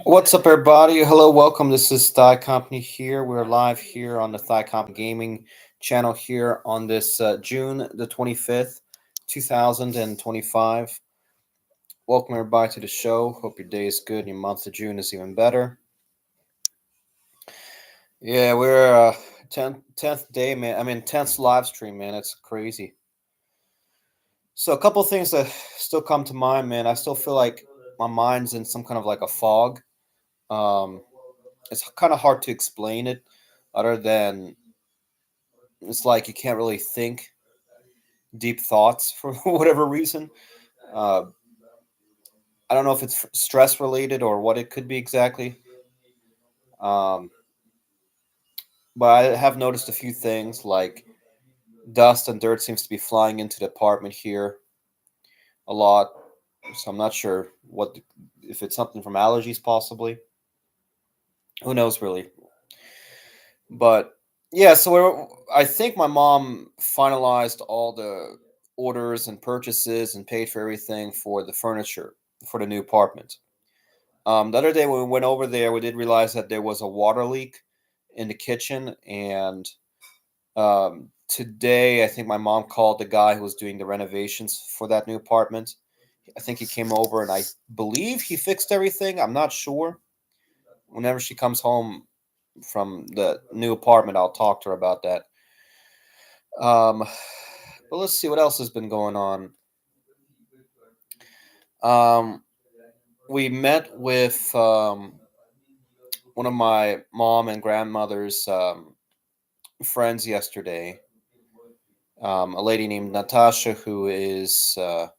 What's up, everybody? Hello, welcome. This is Thigh Company here. We're live here on the Thigh Company Gaming channel here on this June the 25th, 2025. Welcome, everybody, to the show. Hope your day is good and your month of June is even better. Yeah, we're 10th day, man. 10th live stream, man. It's crazy. So, a couple of things that still come to mind, man. I still feel like my mind's in some kind of like a fog. Um, it's kind of hard to explain it other than it's like you can't really think deep thoughts for whatever reason. Uh, I don't know if it's stress related or what it could be exactly. Um, but I have noticed a few things like dust and dirt seems to be flying into the apartment here a lot. So I'm not sure if it's something from allergies possibly. Who knows really? But yeah, so I think my mom finalized all the orders and purchases and paid for everything for the furniture for the new apartment. The other day when we went over there, we did realize that there was a water leak in the kitchen, and today I think my mom called the guy who was doing the renovations for that new apartment. I think he came over, and I believe he fixed everything. I'm not sure. Whenever she comes home from the new apartment, I'll talk to her about that. Um, but let's see what else has been going on. Um, we met with one of my mom and grandmother's friends yesterday. A lady named Natasha, who is, I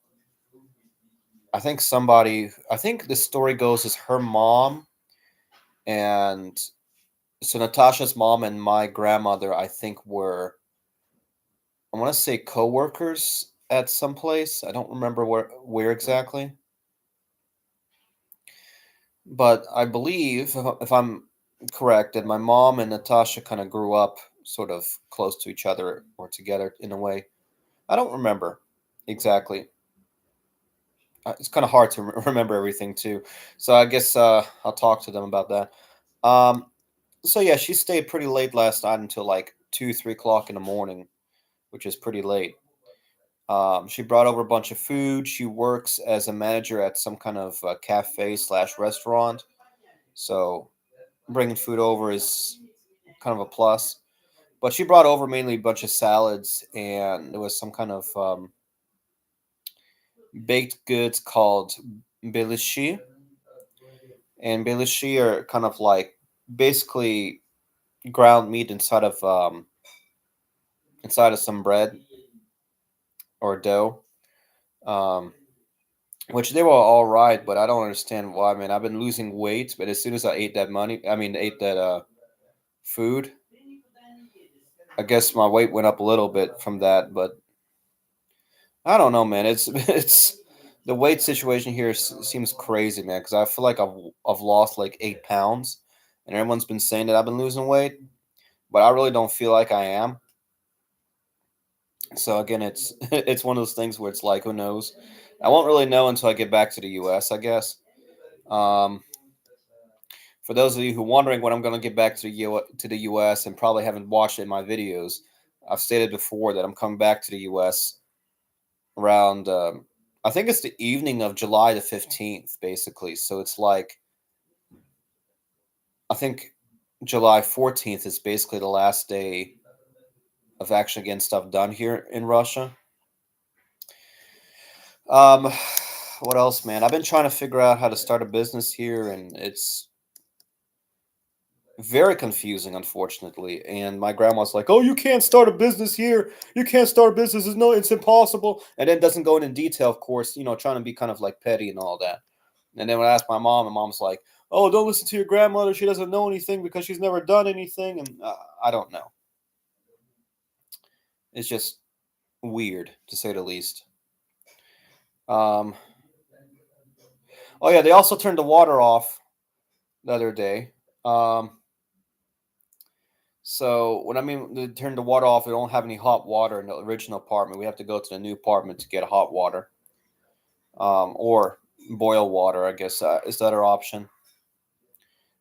think somebody, I think the story goes is her mom. And so Natasha's mom and my grandmother, I think, I want to say co workers at some place. I don't remember where exactly. But I believe, if I'm correct, that my mom and Natasha kind of grew up sort of close to each other or together in a way. I don't remember exactly. It's kind of hard to remember everything too. So I guess I'll talk to them about that. Um, so yeah, she stayed pretty late last night until like 2, 3 o'clock in the morning, which is pretty late. She brought over a bunch of food. She works as a manager at some kind of cafe slash restaurant. So bringing food over is kind of a plus. But she brought over mainly a bunch of salads, and there was some kind of baked goods called bilishi. And bilishi are kind of like basically ground meat inside of some bread or dough. Um, which they were all right, but I don't understand why. Man, I've been losing weight, but as soon as I ate that ate that food, I guess my weight went up a little bit from that. But I don't know, man. It's it's the weight situation here seems crazy, man. Because I feel like I've lost like 8 pounds, and everyone's been saying that I've been losing weight, but I really don't feel like I am. So again, it's it's one of those things where it's like, who knows? I won't really know until I get back to the U.S., I guess. Um, for those of you who are wondering when I'm going to get back to the U.S. and probably haven't watched it in my videos, I've stated before that I'm coming back to the U.S. around, I think it's the evening of July the 15th, basically. So it's like, I think July 14th is basically the last day of actually getting stuff done here in Russia. Um, what else, man? I've been trying to figure out how to start a business here, and it's very confusing, unfortunately. And my grandma's like, "Oh, you can't start a business here. You can't start a business. It's impossible." And then doesn't go into detail, of course. Trying to be kind of like petty and all that. And then when I asked my mom's like, "Oh, don't listen to your grandmother. She doesn't know anything because she's never done anything." And I don't know. It's just weird to say the least. Um. Oh yeah, they also turned the water off the other day. Um. So when I mean they turn the water off, we don't have any hot water in the original apartment. We have to go to the new apartment to get hot water, or boil water. I guess is that our option?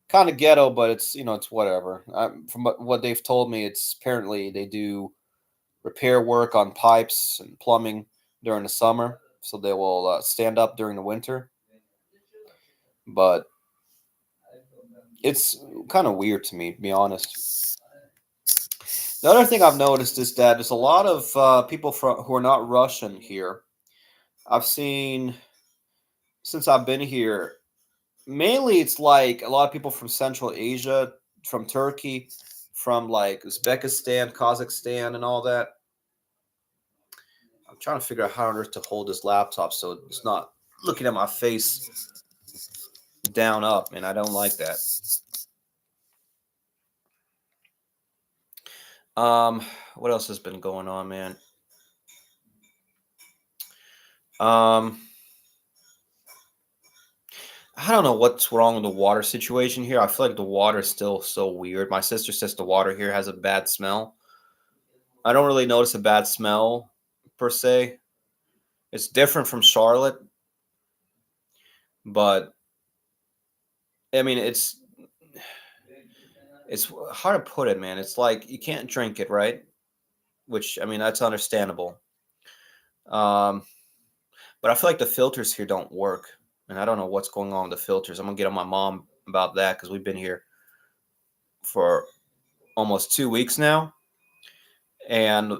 Kind of ghetto, but it's it's whatever. From what they've told me, it's apparently they do repair work on pipes and plumbing during the summer, so they will stand up during the winter. But it's kind of weird to me, to be honest. The other thing I've noticed is that there's a lot of people who are not Russian here. I've seen since I've been here. Mainly, it's like a lot of people from Central Asia, from Turkey, from like Uzbekistan, Kazakhstan, and all that. I'm trying to figure out how on earth to hold this laptop so it's not looking at my face down up, and I don't like that. Um, what else has been going on, man? Um, I don't know what's wrong with the water situation here. I feel like the water is still so weird. My sister says the water here has a bad smell. I don't really notice a bad smell per se. It's different from Charlotte, but I mean it's hard to put it, man. It's like you can't drink it, right? Which I mean that's understandable. Um, but I feel like the filters here don't work, and I don't know what's going on with the filters. I'm gonna get on my mom about that because we've been here for almost 2 weeks now, and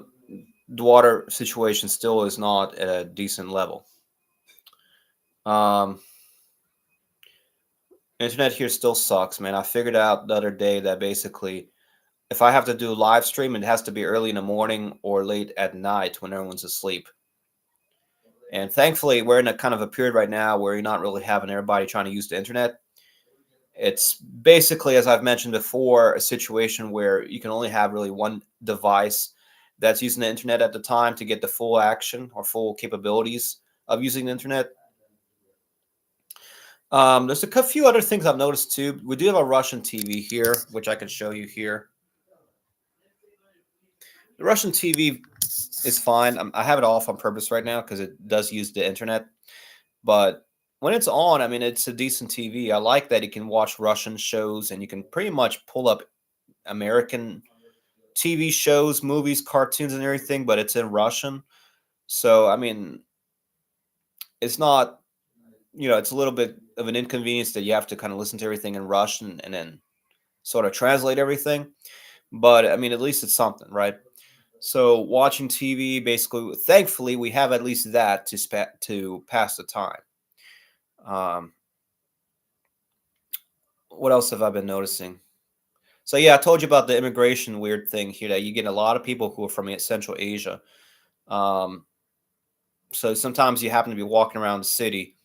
the water situation still is not at a decent level. Um, internet here still sucks, man. I figured out the other day that basically if I have to do a live stream, it has to be early in the morning or late at night when everyone's asleep. And thankfully, we're in a kind of a period right now where you're not really having everybody trying to use the internet. It's basically, as I've mentioned before, a situation where you can only have really one device that's using the internet at the time to get the full action or full capabilities of using the internet. There's a few other things I've noticed too. We do have a Russian TV here, which I can show you here. The Russian TV is fine. I have it off on purpose right now because it does use the internet. But when it's on, I mean, it's a decent TV. I like that you can watch Russian shows and you can pretty much pull up American TV shows, movies, cartoons, and everything, but it's in Russian. So, I mean, it's not, it's a little bit of an inconvenience that you have to kind of listen to everything in Russian and then sort of translate everything. But I mean, at least it's something, right? So watching TV, basically, thankfully, we have at least that to pass the time. Um, what else have I been noticing? So yeah, I told you about the immigration weird thing here that you get a lot of people who are from Central Asia. Um, so sometimes you happen to be walking around the city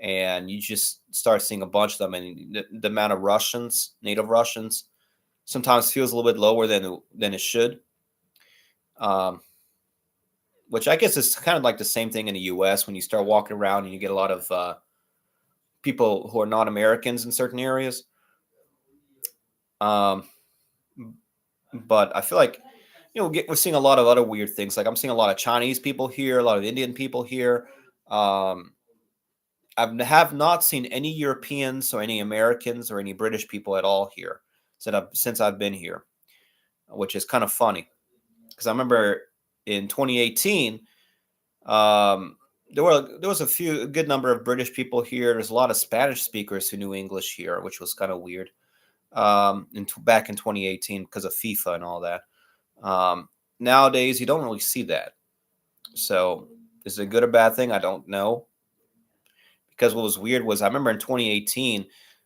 and you just start seeing a bunch of them, and the amount of Russians, native Russians, sometimes feels a little bit lower than it should. Um, which I guess is kind of like the same thing in the U.S. when you start walking around and you get a lot of people who are not Americans in certain areas. Um, but I feel like we're seeing a lot of other weird things. Like I'm seeing a lot of Chinese people here, a lot of Indian people here. Um, have not seen any Europeans or any Americans or any British people at all here since I've been here, which is kind of funny because I remember in 2018, there was a good number of British people here. There's a lot of Spanish speakers who knew English here, which was kind of weird. Back in 2018 because of FIFA and all that. Nowadays, you don't really see that. So, is it a good or bad thing? I don't know. Because what was weird was I remember in 2018,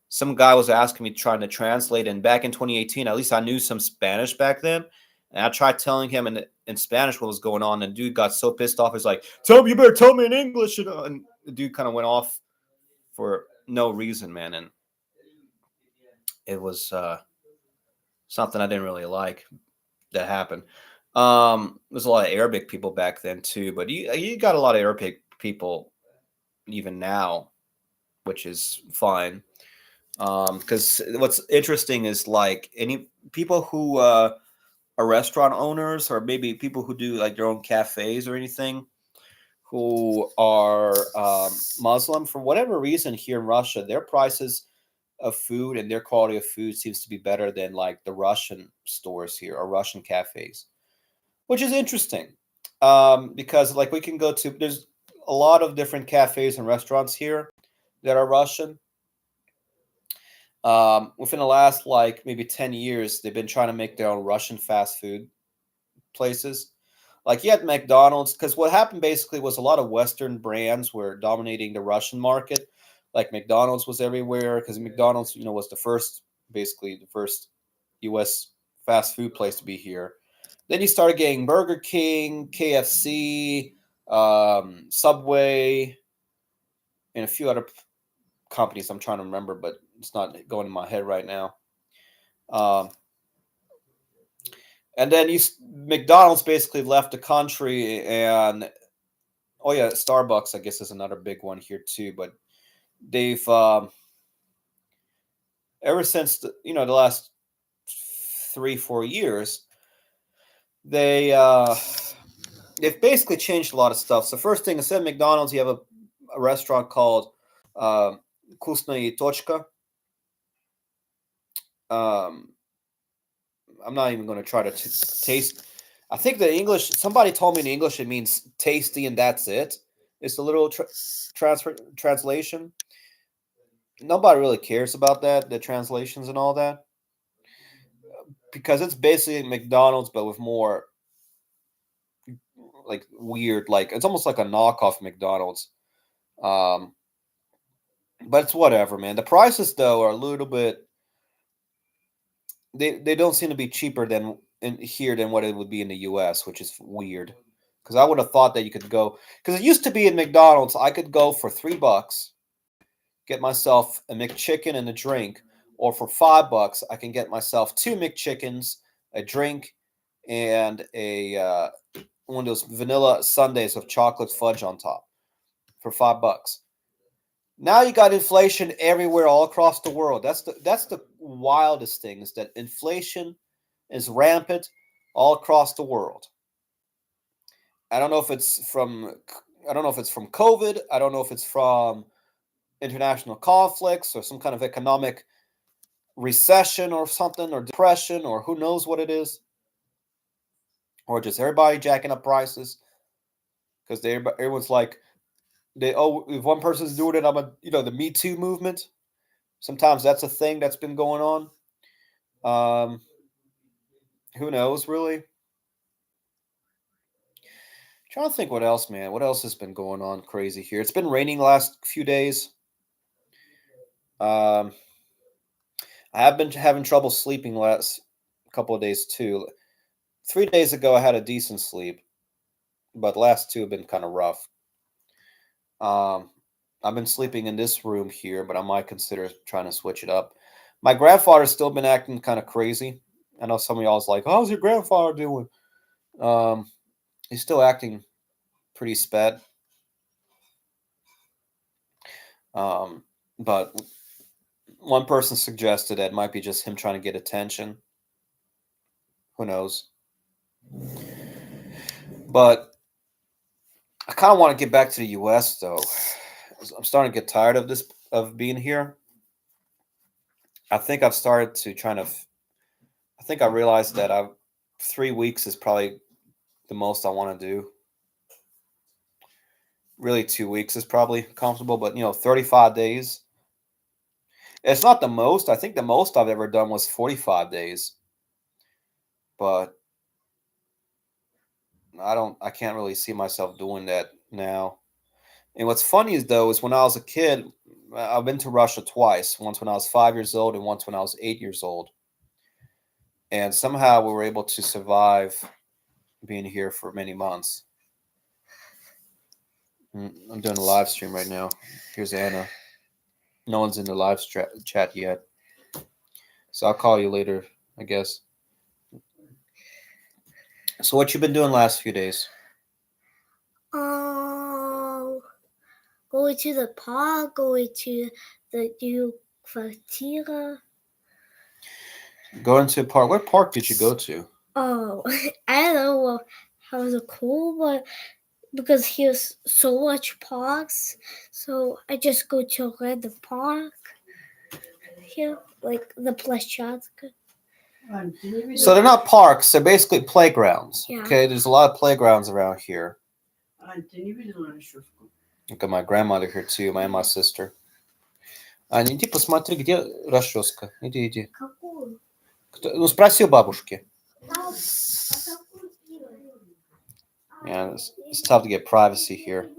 some guy was asking me trying to translate, and back in 2018, at least I knew some Spanish back then. And I tried telling him in Spanish what was going on, and the dude got so pissed off. He's like, "Tell me, you better tell me in English." And the dude kind of went off for no reason, man. And it was something I didn't really like that happened. There's a lot of Arabic people back then too, but you got a lot of Arabic people even now, which is fine. Because what's interesting is like any people who are restaurant owners or maybe people who do like their own cafes or anything who are Muslim for whatever reason here in Russia, their prices of food and their quality of food seems to be better than like the Russian stores here or Russian cafes, which is interesting. Because like we can go to there's a lot of different cafes and restaurants here that are Russian. Within the last like maybe 10 years, they've been trying to make their own Russian fast food places. Like you had McDonald's, because what happened basically was a lot of Western brands were dominating the Russian market. Like McDonald's was everywhere because McDonald's, was the first, basically the first U.S. fast food place to be here. Then you started getting Burger King, KFC, Subway, and a few other companies I'm trying to remember, but it's not going in my head right now. Um, and then McDonald's basically left the country, and oh yeah, Starbucks I guess is another big one here too. But they've ever since the last 3-4 years, they've basically changed a lot of stuff. So first thing, instead of McDonald's, you have a restaurant called uh, Kusnaya Tochka. Um, I'm not even going to try to taste. I think the English. Somebody told me in English it means tasty and that's it. It's a little translation. Nobody really cares about that, the translations and all that, because it's basically McDonald's but with more like weird, like it's almost like a knockoff McDonald's. Um, but it's whatever, man. The prices though are a little bit. They don't seem to be cheaper than in here than what it would be in the U.S., which is weird. Because I would have thought that you could go. Because it used to be in McDonald's, I could go for $3, get myself a McChicken and a drink, or for $5, I can get myself two McChickens, a drink, and a one of those vanilla sundaes with chocolate fudge on top for $5. Now you got inflation everywhere, all across the world. That's the wildest thing is that inflation is rampant all across the world. I don't know if it's from I don't know if it's from COVID. I don't know if it's from international conflicts or some kind of economic recession or something or depression or who knows what it is, or just everybody jacking up prices because everyone's like if one person's doing it, I'm the Me Too movement. Sometimes that's a thing that's been going on. Who knows, really? Trying to think what else, man. What else has been going on crazy here? It's been raining the last few days. Um, I have been having trouble sleeping last couple of days too. 3 days ago, I had a decent sleep, but the last two have been kind of rough. Um, I've been sleeping in this room here, but I might consider trying to switch it up. My grandfather's still been acting kind of crazy. I know some of y'all's like, "How's your grandfather doing?" Um, he's still acting pretty sped. But one person suggested that it might be just him trying to get attention. Who knows? But I kind of want to get back to the U.S. though. I'm starting to get tired of being here. I think I've started to I think I realized that 3 weeks is probably the most I want to do. Really, 2 weeks is probably comfortable, but 35 days. It's not the most. I think the most I've ever done was 45 days. But I can't really see myself doing that now. And what's funny is though is when I was a kid, I've been to Russia twice. Once when I was 5 years old, and once when I was 8 years old. And somehow we were able to survive being here for many months. I'm doing a live stream right now. Here's Anna. No one's in the live chat yet, so I'll call you later, I guess. So what you been doing last few days? Going to the park, going to the new Kvartira. Going to a park. What park did you go to? Oh, I don't know how it's cool, but because here's so much parks, so I just go to random park here, like the Площадка. So they're not parks. They're basically playgrounds. Yeah. Okay, there's a lot of playgrounds around here. Look at my grandmother here too, my sister. Аня, иди посмотри, где расческа. Иди. Какую? Ну, спроси у бабушки. Yeah, it's tough to get privacy here.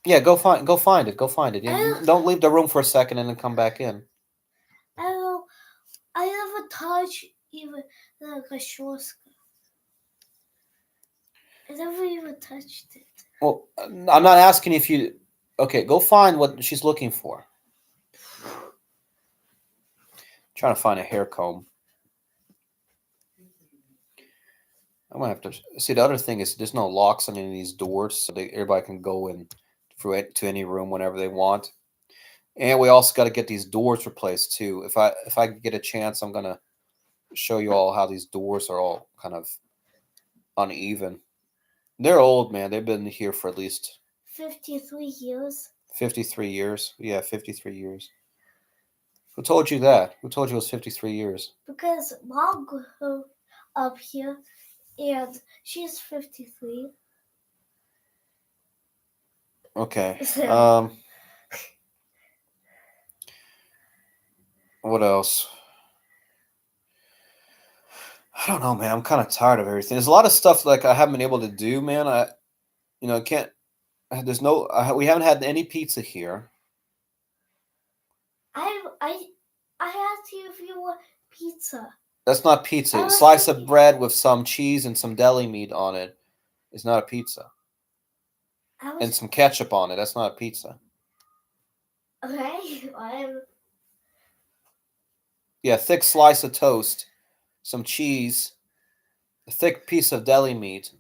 Yeah, go find it. Go find it. Don't leave the room for a second and then come back in. I never touch even the расческа. I never even touched it. Well, I'm not asking if you. Okay, go find what she's looking for. Trying to find a hair comb. I'm gonna have to see. The other thing is there's no locks on any of these doors, so everybody can go in through it to any room whenever they want. And we also got to get these doors replaced too. If I get a chance, I'm gonna show you all how these doors are all kind of uneven. They're old, man. They've been here for at least 53 years. 53 years. Yeah, 53 years. Who told you that? Who told you it was 53 years? Because Mom grew up here, and she's 53. Okay. What else? I don't know, man. I'm kind of tired of everything. There's a lot of stuff like I haven't been able to do, man. Can't. There's no. We haven't had any pizza here. I asked you if you want pizza. That's not pizza. A slice of bread with some cheese and some deli meat on it is not a pizza. And some ketchup on it. That's not a pizza. Okay. Yeah, a thick slice of toast, some cheese, a thick piece of deli meat,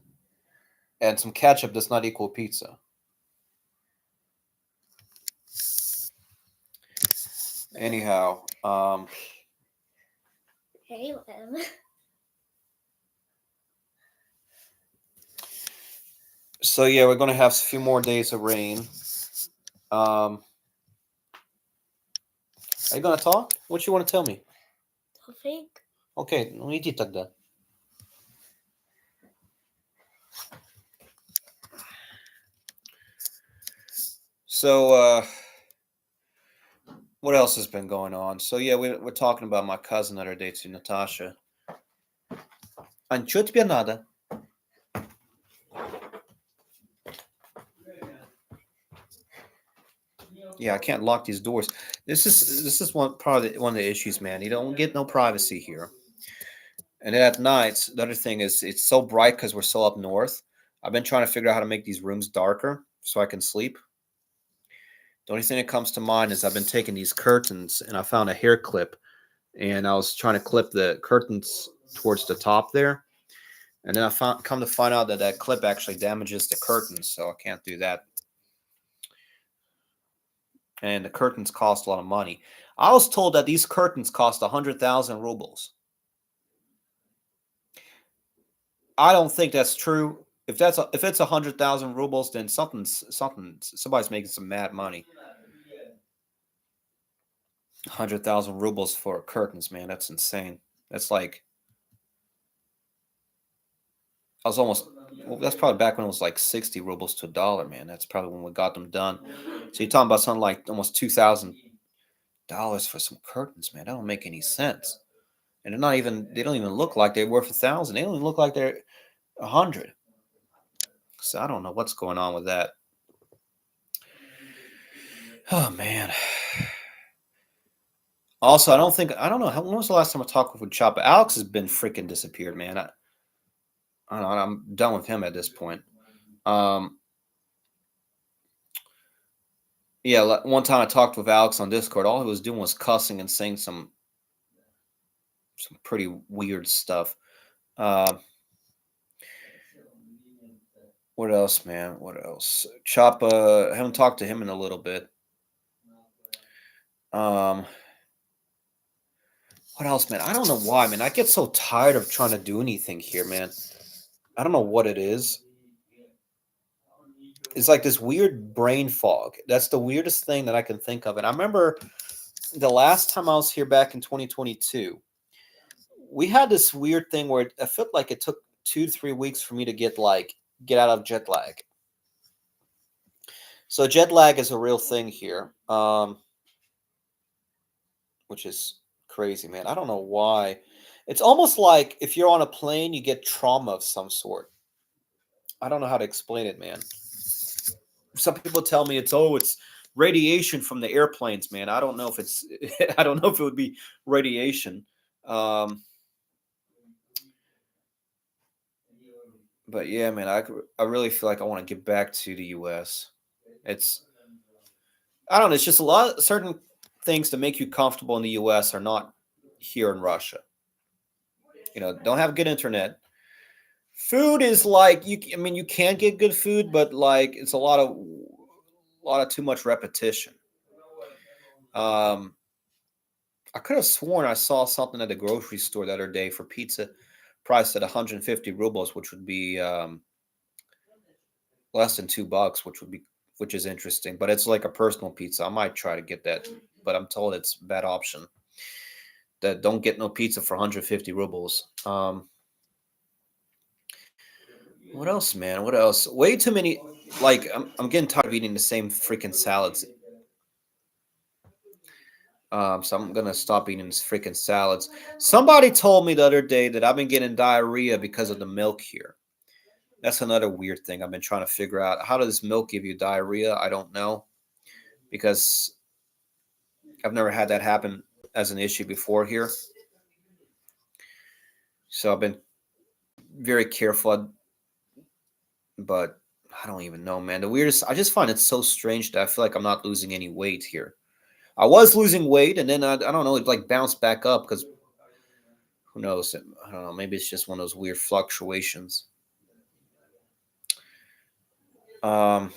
and some ketchup does not equal pizza. Anyhow, Hey, whatever. So yeah, we're gonna have a few more days of rain. Are you gonna talk? What you want to tell me? Think. Okay, ну иди тогда. So, what else has been going on? So yeah, we're talking about my cousin the other day to Natasha. Ань, что тебе надо? Yeah, I can't lock these doors. This is one of the issues, man. You don't get no privacy here. And then at night, the other thing is it's so bright because we're so up north. I've been trying to figure out how to make these rooms darker so I can sleep. The only thing that comes to mind is I've been taking these curtains and I found a hair clip, and I was trying to clip the curtains towards the top there. And then come to find out that clip actually damages the curtains, so I can't do that. And the curtains cost a lot of money. I was told that these curtains cost 100,000 rubles. I don't think that's true. If it's 100,000 rubles, then somebody's making some mad money. 100,000 rubles for curtains, man. That's insane. That's like that's probably back when it was like 60 rubles to $1, man. That's probably when we got them done. So you're talking about something like almost $2,000 for some curtains, man. That don't make any sense. And they don't even look like they're worth 1,000. They don't even look like they're 100. So I don't know what's going on with that. Oh man. Also, I don't know. When was the last time I talked with Chopper? Alex has been freaking disappeared, man. I don't know. I'm done with him at this point. Yeah, one time I talked with Alex on Discord. All he was doing was cussing and saying some pretty weird stuff. What else, man? What else? I haven't talked to him in a little bit. Um, what else, man? I don't know why, man. I get so tired of trying to do anything here, man. I don't know what it is. It's like this weird brain fog. That's the weirdest thing that I can think of. And I remember the last time I was here back in 2022, we had this weird thing where I felt like it took 2 to 3 weeks for me to get out of jet lag. So jet lag is a real thing here, which is crazy, man. I don't know why. It's almost like if you're on a plane, you get trauma of some sort. I don't know how to explain it, man. Some people tell me it's radiation from the airplanes, man. I don't know if it's I don't know if it would be radiation. Um, but yeah, man, I really feel like I want to get back to the US. It's I don't know, it's just a lot certain things to make you comfortable in the US are not here in Russia. Don't have good internet. Food is like I mean you can get good food, but like it's a lot of too much repetition. Um I could have sworn I saw something at the grocery store the other day for pizza priced at 150 rubles, which would be less than $2, which is interesting. But it's like a personal pizza. I might try to get that, but I'm told it's a bad option. That don't get no pizza for 150 rubles. What else, man? What else? Way too many. Like I'm getting tired of eating the same freaking salads. So I'm gonna stop eating these freaking salads. Somebody told me the other day that I've been getting diarrhea because of the milk here. That's another weird thing I've been trying to figure out. How does milk give you diarrhea? I don't know because I've never had that happen as an issue before here. So I've been very careful, but I don't even know, man. The weirdest, I just find it so strange that I feel like I'm not losing any weight here. I was losing weight, and then I don't know, it like bounced back up because who knows? I don't know. Maybe it's just one of those weird fluctuations. Um,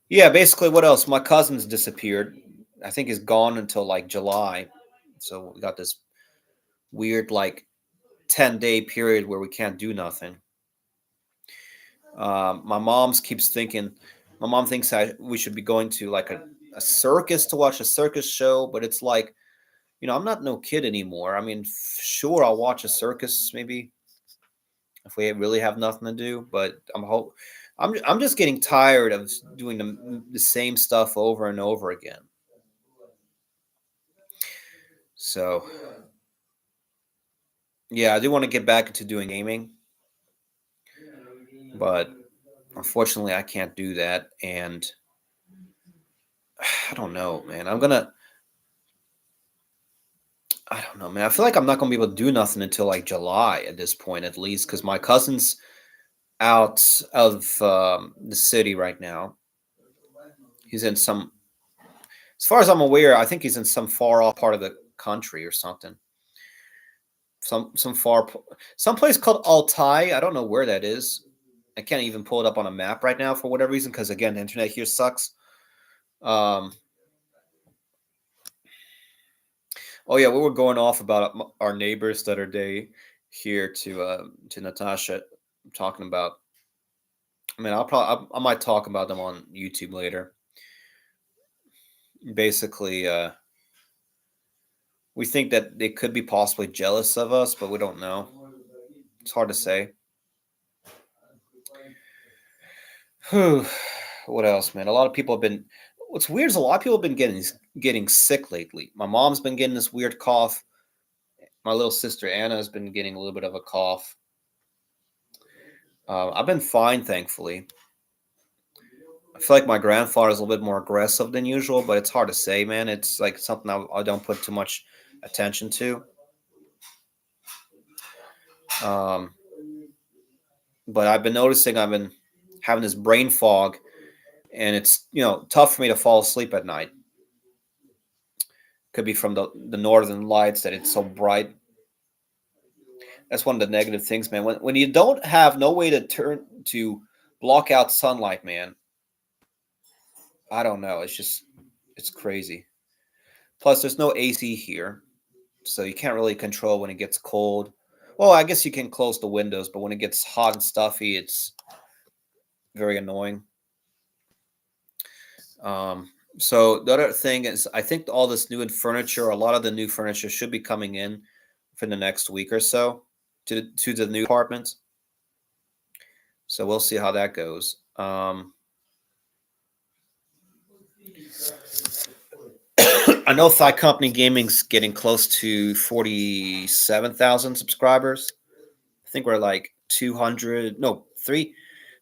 yeah, basically, what else? My cousin's disappeared. I think he's gone until like July. So we got this weird like 10-day period where we can't do nothing. My mom's keeps thinking, my mom thinks we should be going to like a circus to watch a circus show, but it's like, I'm not no kid anymore. I mean, sure, I'll watch a circus maybe if we really have nothing to do, but I'm just getting tired of doing the same stuff over and over again. So yeah, I do want to get back into doing gaming, but unfortunately, I can't do that, and I don't know, man. I don't know, man. I feel like I'm not gonna be able to do nothing until like July at this point, at least, because my cousin's out of the city right now. He's in as far as I'm aware, I think he's in some far off part of the country or something. Some place called Altai. I don't know where that is. I can't even pull it up on a map right now for whatever reason, because again, the internet here sucks. Um, oh yeah, we were going off about our neighbors the other day here to Natasha, talking about. I mean, I might talk about them on YouTube later. Basically, we think that they could be possibly jealous of us, but we don't know. It's hard to say. Whew. What else, man? A lot of people have been. What's weird is a lot of people have been getting sick lately. My mom's been getting this weird cough. My little sister Anna has been getting a little bit of a cough. I've been fine, thankfully. I feel like my grandfather is a little bit more aggressive than usual, but it's hard to say, man. It's like something I don't put too much attention to. Um, but I've been noticing I've been having this brain fog, and it's tough for me to fall asleep at night. Could be from the northern lights that it's so bright. That's one of the negative things, man. When you don't have no way to turn to block out sunlight, man. I don't know. It's crazy. Plus, there's no AC here, so you can't really control when it gets cold. Well, I guess you can close the windows, but when it gets hot and stuffy, it's very annoying. So the other thing is, I think all this new furniture, a lot of the new furniture should be coming in for the next week or so to the new apartments. So we'll see how that goes. I know Thigh Company Gaming's getting close to 47,000 subscribers. I think we're like 200, no,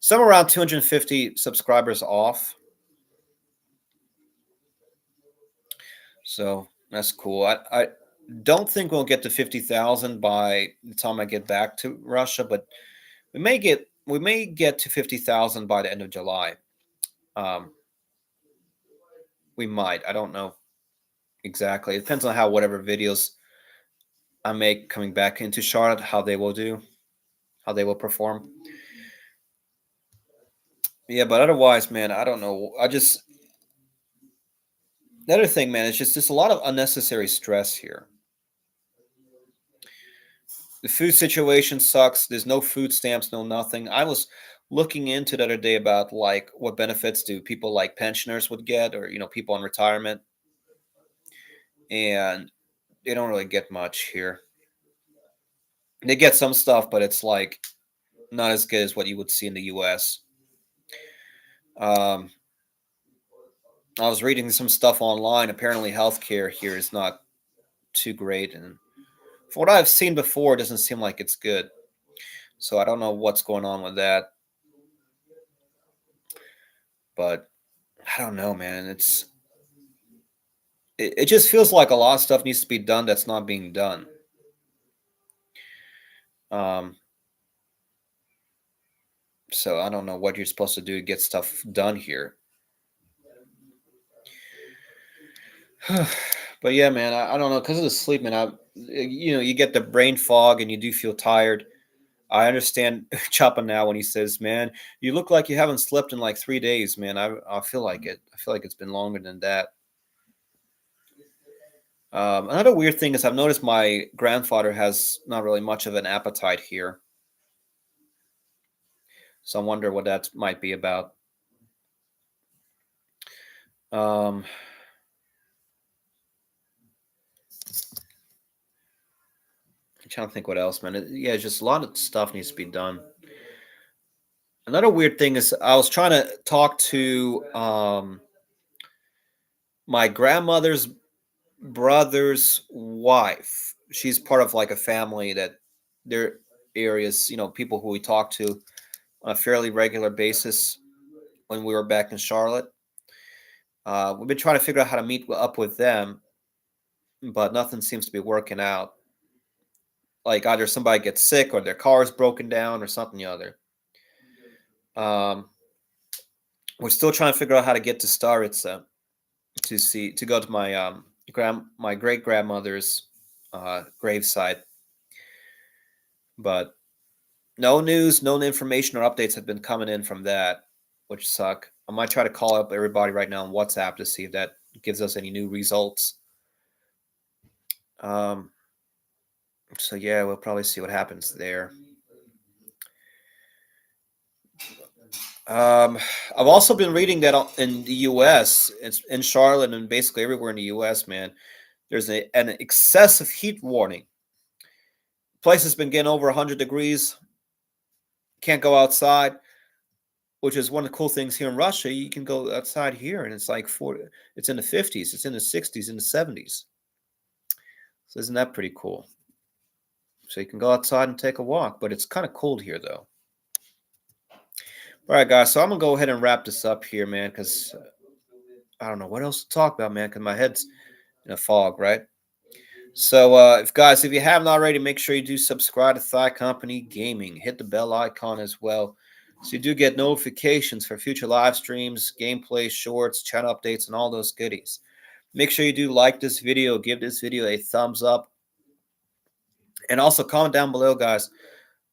somewhere around 250 subscribers off. So that's cool. I don't think we'll get to 50,000 by the time I get back to Russia, but we may get to 50,000 by the end of July. We might. I don't know exactly. It depends on how whatever videos I make coming back into Charlotte, how they will perform. Yeah, but otherwise, man, I don't know. The other thing, man, is just there's a lot of unnecessary stress here. The food situation sucks. There's no food stamps, no nothing. I was looking into the other day about like what benefits do people like pensioners would get, or people on retirement, and they don't really get much here. They get some stuff, but it's like not as good as what you would see in the U.S. Um, I was reading some stuff online. Apparently, healthcare here is not too great, and from what I've seen before, it doesn't seem like it's good. So I don't know what's going on with that, but I don't know, man. It just feels like a lot of stuff needs to be done that's not being done. Um, so I don't know what you're supposed to do to get stuff done here. But yeah, man, I don't know because of the sleep, man. You get the brain fog and you do feel tired. I understand Choppa now when he says, "Man, you look like you haven't slept in like 3 days, man." I feel like it. I feel like it's been longer than that. Another weird thing is I've noticed my grandfather has not really much of an appetite here, so I wonder what that might be about. Um, I'm trying to think what else, man. Yeah, just a lot of stuff needs to be done. Another weird thing is I was trying to talk to my grandmother's brother's wife. She's part of like a family that their areas, people who we talk to on a fairly regular basis when we were back in Charlotte. We've been trying to figure out how to meet up with them, but nothing seems to be working out. Like either somebody gets sick or their car is broken down or something or other. We're still trying to figure out how to get to Staritsa to go to my great grandmother's gravesite, but no news, no information or updates have been coming in from that, which suck. I might try to call up everybody right now on WhatsApp to see if that gives us any new results. So yeah, we'll probably see what happens there. I've also been reading that in the U.S., it's in Charlotte and basically everywhere in the U.S., man, there's an excessive heat warning. Place has been getting over 100 degrees. Can't go outside, which is one of the cool things here in Russia. You can go outside here and it's like 40, it's in the 50s, it's in the 60s, in the 70s. So isn't that pretty cool? So you can go outside and take a walk, but it's kind of cold here though. All right, guys. So I'm gonna go ahead and wrap this up here, man, because I don't know what else to talk about, man, because my head's in a fog, right? So, if you haven't already, make sure you do subscribe to Thigh Company Gaming. Hit the bell icon as well, so you do get notifications for future live streams, gameplay, shorts, channel updates, and all those goodies. Make sure you do like this video, give this video a thumbs up, and also comment down below, guys.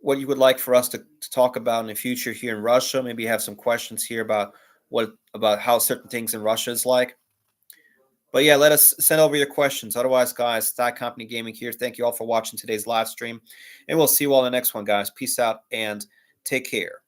what you would like for us to talk about in the future here in Russia. Maybe you have some questions here about how certain things in Russia is like. But yeah, let us send over your questions. Otherwise, guys, Stock Company Gaming here. Thank you all for watching today's live stream. And we'll see you all in the next one, guys. Peace out and take care.